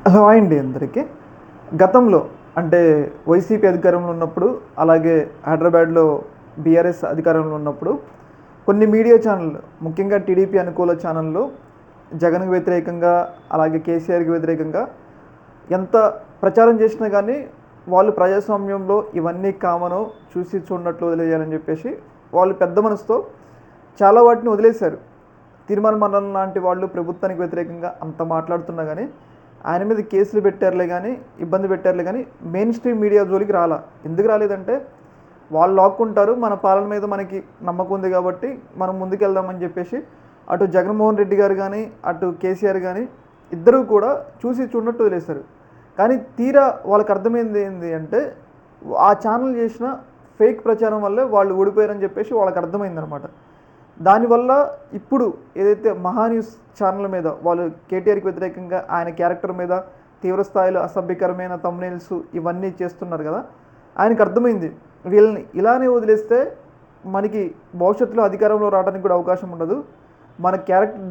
Hello అండి అందరికీ. గతంలో అంటే వైసీపీ అధికారంలో ఉన్నప్పుడు, అలాగే హైదరాబాద్లో బీఆర్ఎస్ అధికారంలో ఉన్నప్పుడు కొన్ని మీడియా ఛానళ్ళు, ముఖ్యంగా టీడీపీ అనుకూల ఛానళ్ళు జగన్‌కి వ్యతిరేకంగా, అలాగే కేసీఆర్‌కి వ్యతిరేకంగా ఎంత ప్రచారం చేసినా కానీ వాళ్ళు ప్రజాస్వామ్యంలో ఇవన్నీ కామను, చూసి చూడనట్లు వదిలేయాలని చెప్పేసి వాళ్ళు పెద్ద మనసుతో చాలా వాటిని వదిలేశారు. తీర్మానం మండలం లాంటి వాళ్ళు ప్రభుత్వానికి వ్యతిరేకంగా అంత మాట్లాడుతున్నా కానీ ఆయన మీద కేసులు పెట్టారులే కానీ, ఇబ్బంది పెట్టారులే కానీ మెయిన్ స్ట్రీమ్ మీడియా జోలికి రాలా. ఎందుకు రాలేదంటే వాళ్ళు లాక్కుంటారు, మన పాలన మీద మనకి నమ్మకం ఉంది కాబట్టి మనం ముందుకెళ్దామని చెప్పేసి అటు జగన్మోహన్ రెడ్డి గారు కానీ, అటు కేసీఆర్ కానీ ఇద్దరూ కూడా చూసి చూడనట్టు వదిలేశారు. కానీ తీరా వాళ్ళకి అర్థమైంది ఏంటి అంటే ఆ ఛానల్ చేసిన ఫేక్ ప్రచారం వల్లే వాళ్ళు ఓడిపోయారని చెప్పేసి వాళ్ళకి అర్థమైందనమాట. దానివల్ల ఇప్పుడు ఏదైతే మహాన్యూస్ ఛానల్ మీద వాళ్ళు కేటీఆర్కి వ్యతిరేకంగా ఆయన క్యారెక్టర్ మీద తీవ్రస్థాయిలో అసభ్యకరమైన థంబ్నెయిల్స్ ఇవన్నీ చేస్తున్నారు కదా, ఆయనకు అర్థమైంది వీళ్ళని ఇలానే వదిలేస్తే మనకి భవిష్యత్తులో అధికారంలో రావడానికి కూడా అవకాశం ఉండదు, మన క్యారెక్టర్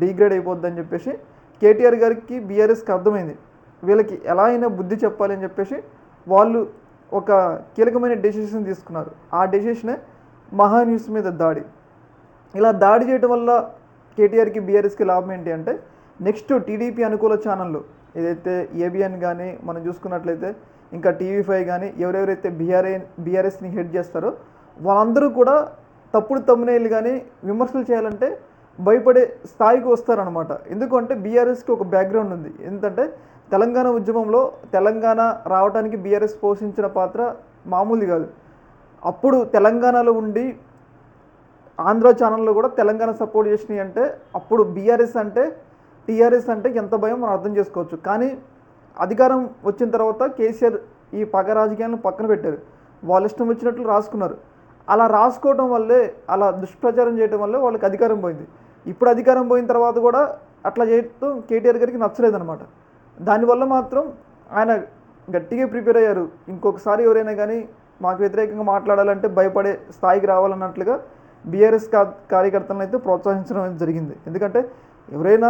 డిగ్రేడ్ అయిపోద్దని చెప్పేసి కేటీఆర్ గారికి బీఆర్ఎస్కి అర్థమైంది. వీళ్ళకి ఎలా అయినా బుద్ధి చెప్పాలి అని చెప్పేసి వాళ్ళు ఒక కీలకమైన డెసిషన్ తీసుకున్నారు. ఆ డెసిషనే మహాన్యూస్ మీద దాడి. ఇలా దాడి చేయడం వల్ల కేటీఆర్కి బీఆర్ఎస్కి లాభం ఏంటి అంటే నెక్స్ట్ టీడీపీ అనుకూల ఛానళ్ళు ఏదైతే ఏబిఎన్ కానీ మనం చూసుకున్నట్లయితే ఇంకా టీవీ5 కానీ ఎవరెవరైతే బీఆర్ఎస్ని హెడ్ చేస్తారో వాళ్ళందరూ కూడా తప్పుడు తమ్మునేళ్ళు కానీ విమర్శలు చేయాలంటే భయపడే స్థాయికి వస్తారనమాట. ఎందుకంటే బీఆర్ఎస్కి ఒక బ్యాక్గ్రౌండ్ ఉంది. ఎందుకంటే తెలంగాణ ఉద్యమంలో తెలంగాణ రావడానికి బీఆర్ఎస్ పోషించిన పాత్ర మామూలు కాదు. అప్పుడు తెలంగాణలో ఉండి ఆంధ్ర ఛానల్లో కూడా తెలంగాణ సపోర్ట్ చేసినాయి అంటే అప్పుడు బీఆర్ఎస్ అంటే టీఆర్ఎస్ అంటే ఎంత భయం మనం అర్థం చేసుకోవచ్చు. కానీ అధికారం వచ్చిన తర్వాత కేసీఆర్ ఈ పగ రాజకీయాలను పక్కన పెట్టారు, వాళ్ళ ఇష్టం వచ్చినట్లు రాసుకున్నారు. అలా రాసుకోవడం వల్లే, అలా దుష్ప్రచారం చేయడం వల్లే వాళ్ళకి అధికారం పోయింది. ఇప్పుడు అధికారం పోయిన తర్వాత కూడా అట్లా చేయడం కేటీఆర్ గారికి నచ్చలేదన్నమాట. దానివల్ల మాత్రం ఆయన గట్టిగా ప్రిపేర్ అయ్యారు. ఇంకొకసారి ఎవరైనా కానీ మాకు వ్యతిరేకంగా మాట్లాడాలంటే భయపడే స్థాయికి రావాలన్నట్లుగా బీఆర్ఎస్ కార్యకర్తలను అయితే ప్రోత్సహించడం జరిగింది. ఎందుకంటే ఎవరైనా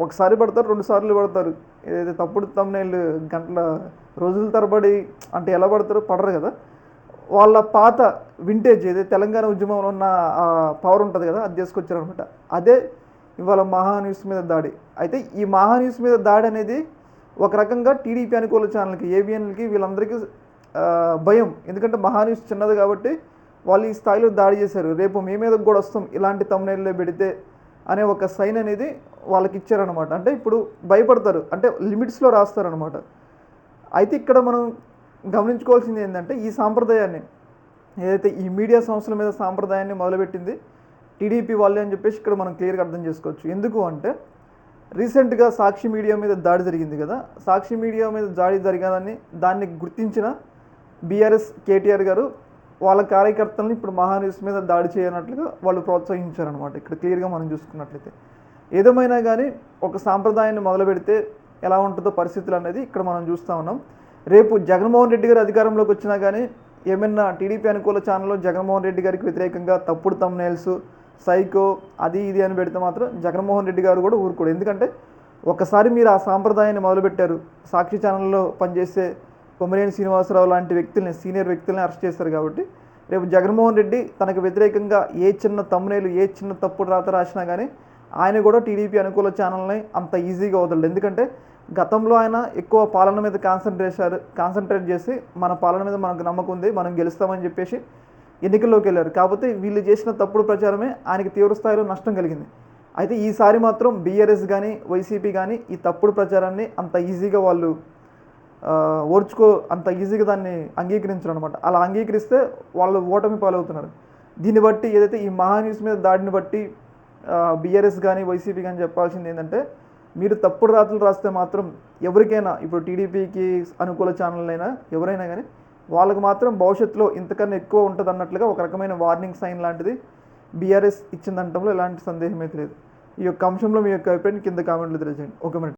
ఒకసారి పడతారు, 2 సార్లు పడతారు. ఏదైతే తప్పుడు తమ్ముళ్ళు గంటల రోజుల తరబడి అంటే ఎలా పడతారో పడరు కదా, వాళ్ళ పాత వింటేజ్ ఏదైతే తెలంగాణ ఉద్యమంలో ఉన్న పవర్ ఉంటుంది కదా అది తీసుకొచ్చారనమాట. అదే ఇవాళ మహాన్యూస్ మీద దాడి. అయితే ఈ మహాన్యూస్ మీద దాడి అనేది ఒక రకంగా టీడీపీ అనుకూల ఛానల్కి, ఏబిఎన్కి వీళ్ళందరికీ భయం. ఎందుకంటే మహాన్యూస్ చిన్నది కాబట్టి వాళ్ళు ఈ స్థాయిలో దాడి చేశారు. రేపు మీ మీద కూడా వస్తాం ఇలాంటి తమ్ముళ్ళే పెడితే అనే ఒక సైన్ అనేది వాళ్ళకి ఇచ్చారనమాట. అంటే ఇప్పుడు భయపడతారు, అంటే లిమిట్స్లో రాస్తారనమాట. అయితే ఇక్కడ మనం గమనించుకోవాల్సింది ఏంటంటే ఈ సాంప్రదాయాన్ని ఏదైతే ఈ మీడియా సంస్థల మీద సాంప్రదాయాన్ని మొదలుపెట్టింది టీడీపీ వాళ్ళే అని చెప్పేసి ఇక్కడ మనం క్లియర్గా అర్థం చేసుకోవచ్చు. ఎందుకు అంటే రీసెంట్గా సాక్షి మీడియా మీద దాడి జరిగింది కదా, సాక్షి మీడియా మీద దాడి జరగాలని దాన్ని గుర్తించిన బీఆర్ఎస్ కేటీఆర్ గారు వాళ్ళ కార్యకర్తలను ఇప్పుడు మహాన్యూస్ మీద దాడి చేయనట్లుగా వాళ్ళు ప్రోత్సహించారనమాట. ఇక్కడ క్లియర్గా మనం చూసుకున్నట్లయితే ఏదేమైనా కానీ ఒక సాంప్రదాయాన్ని మొదలు పెడితే ఎలా ఉంటుందో పరిస్థితులు అనేది ఇక్కడ మనం చూస్తూ ఉన్నాం. రేపు జగన్మోహన్ రెడ్డి గారు అధికారంలోకి వచ్చినా కానీ ఏమైనా టీడీపీ అనుకూల ఛానల్లో జగన్మోహన్ రెడ్డి గారికి వ్యతిరేకంగా తప్పుడు తమ్మునేల్స్, సైకో అది ఇది అని పెడితే మాత్రం జగన్మోహన్ రెడ్డి గారు కూడా ఊరుకోడు. ఎందుకంటే ఒకసారి మీరు ఆ సాంప్రదాయాన్ని మొదలుపెట్టారు, సాక్షి ఛానల్లో పనిచేసే కొమ్మరేని శ్రీనివాసరావు లాంటి వ్యక్తుల్ని, సీనియర్ వ్యక్తుల్ని అరెస్ట్ చేస్తారు కాబట్టి రేపు జగన్మోహన్ రెడ్డి తనకు వ్యతిరేకంగా ఏ చిన్న తమ్మునేలు, ఏ చిన్న తప్పుడు రాత రాసినా కానీ ఆయన కూడా టీడీపీ అనుకూల ఛానల్ని అంత ఈజీగా వదలడు. ఎందుకంటే గతంలో ఆయన ఎక్కువ పాలన మీద కాన్సన్ట్రేట్ చేసి మన పాలన మీద మనకు నమ్మకం ఉంది, మనం గెలుస్తామని చెప్పేసి ఎన్నికల్లోకి వెళ్ళారు. కాకపోతే వీళ్ళు చేసిన తప్పుడు ప్రచారమే ఆయనకి తీవ్రస్థాయిలో నష్టం కలిగింది. అయితే ఈసారి మాత్రం బీఆర్ఎస్ కానీ వైసీపీ కానీ ఈ తప్పుడు ప్రచారాన్ని అంత ఈజీగా వాళ్ళు అంత ఈజీగా దాన్ని అంగీకరించరు అనమాట. అలా అంగీకరిస్తే వాళ్ళు ఓటమి పాలవుతున్నారు. దీన్ని బట్టి ఏదైతే ఈ మహాన్యూస్ మీద దాడిని బట్టి బీఆర్ఎస్ కానీ వైసీపీ కానీ చెప్పాల్సింది ఏంటంటే మీరు తప్పుడు రాతలు రాస్తే మాత్రం ఎవరికైనా, ఇప్పుడు టీడీపీకి అనుకూల ఛానల్ అయినా ఎవరైనా కానీ వాళ్ళకు మాత్రం భవిష్యత్తులో ఇంతకన్నా ఎక్కువ ఉంటుంది అన్నట్లుగా ఒక రకమైన వార్నింగ్ సైన్ లాంటిది బీఆర్ఎస్ ఇచ్చిందంటంలో ఎలాంటి సందేహం అయితే లేదు. ఈ యొక్క అంశంలో మీ యొక్క అభిప్రాయం కింద కామెంట్లు తెలియజేయండి. ఒక మినిట్.